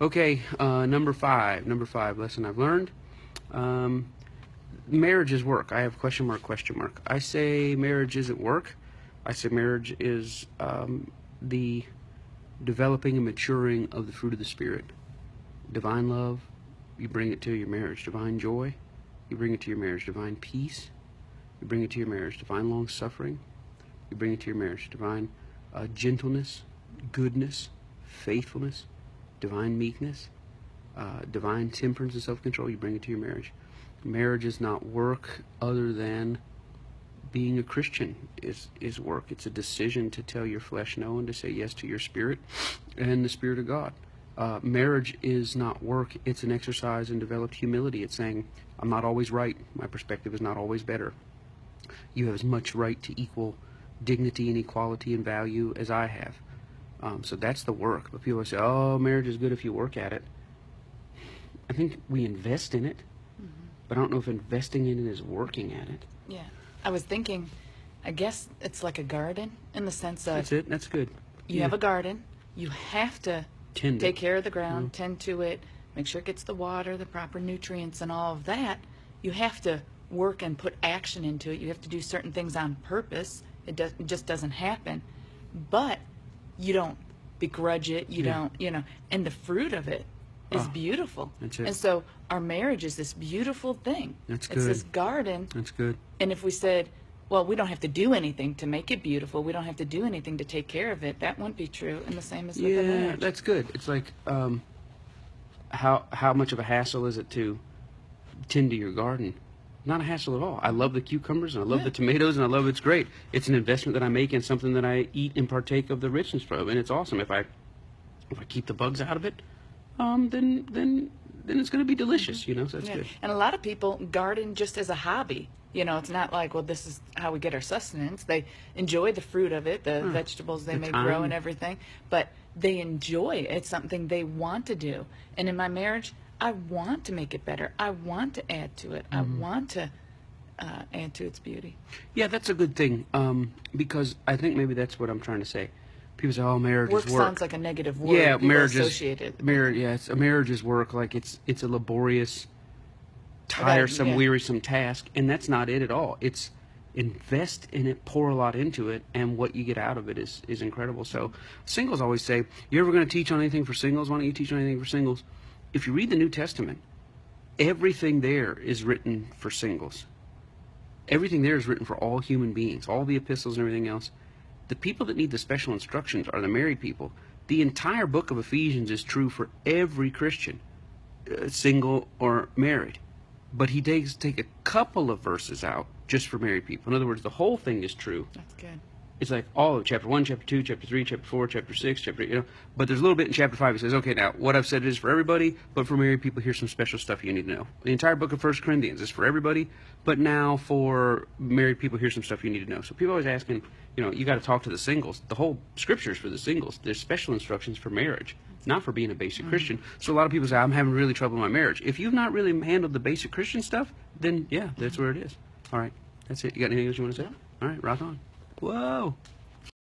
Okay, number five. Number five lesson I've learned. Um, Marriage is work. I have question mark, question mark. I say marriage isn't work. I say marriage is the developing and maturing of the fruit of the Spirit. Divine love, you bring it to your marriage. Divine joy, you bring it to your marriage. Divine peace, you bring it to your marriage. Divine long suffering, you bring it to your marriage. Divine gentleness, goodness, faithfulness, divine meekness, divine temperance and self-control, you bring it to your marriage. Marriage is not work other than being a Christian is work. It's a decision to tell your flesh no and to say yes to your spirit and the Spirit of God. Marriage is not work. It's an exercise in developed humility. It's saying, I'm not always right. My perspective is not always better. You have as much right to equal dignity and equality and value as I have. So that's the work. But people say, oh, marriage is good if you work at it. I think we invest in it, but I don't know if investing in it is working at it. Yeah. I was thinking, I guess it's like a garden in the sense of That's it. That's good. you have a garden, you have to Tend take it. care of the ground, tend to it, make sure it gets the water, the proper nutrients, and all of that. You have to work and put action into it. You have to do certain things on purpose. It just doesn't happen. But you don't begrudge it. You don't, and the fruit of it is beautiful. That's it. And so our marriage is this beautiful thing. That's It's good. this garden. That's good. And if we said, well, we don't have to do anything to make it beautiful, we don't have to do anything to take care of it, that wouldn't be true. And the same as with the Yeah, marriage. that's good. It's like how much of a hassle is it to tend to your garden? Not a hassle at all. I love the cucumbers and I love the tomatoes and I love it's great. It's an investment that I make in something that I eat and partake of the richness from, and it's awesome. If I keep the bugs out of it, then it's going to be delicious. So that's good. And a lot of people garden just as a hobby. It's not like, well, this is how we get our sustenance. They enjoy the fruit of it, the vegetables they may grow and everything, but they enjoy it. It's something they want to do. And in my marriage, I want to make it better. I want to add to it. I want to add to its beauty. Yeah, that's a good thing, because I think maybe that's what I'm trying to say. People say, "Oh, marriage Work is work." sounds like a negative word. Yeah, People marriage associate is it. marriage. Yeah, a marriage is work. Like it's a laborious, tiresome, wearisome task, and that's not it at all. It's invest in it, pour a lot into it, and what you get out of it is incredible. So singles always say, "You're ever going to teach on anything for singles? Why don't you teach on anything for singles?" If you read the New Testament, everything there is written for singles. Everything there is written for all human beings, all the epistles and everything else. The people that need the special instructions are the married people. The entire book of Ephesians is true for every Christian, single or married. But he does take a couple of verses out just for married people. In other words, the whole thing is true. That's good. It's like all of chapter 1, chapter 2, chapter 3, chapter 4, chapter 6, but there's a little bit in chapter 5. He says, okay, now what I've said is for everybody, but for married people, here's some special stuff you need to know. The entire book of 1 Corinthians is for everybody, but now for married people, here's some stuff you need to know. So people always asking, you got to talk to the singles. The whole scripture is for the singles. There's special instructions for marriage, not for being a basic Christian. So a lot of people say, I'm having really trouble in my marriage. If you've not really handled the basic Christian stuff, then yeah, that's where it is. All right, that's it. You got anything else you want to say? All right, rock on. Whoa.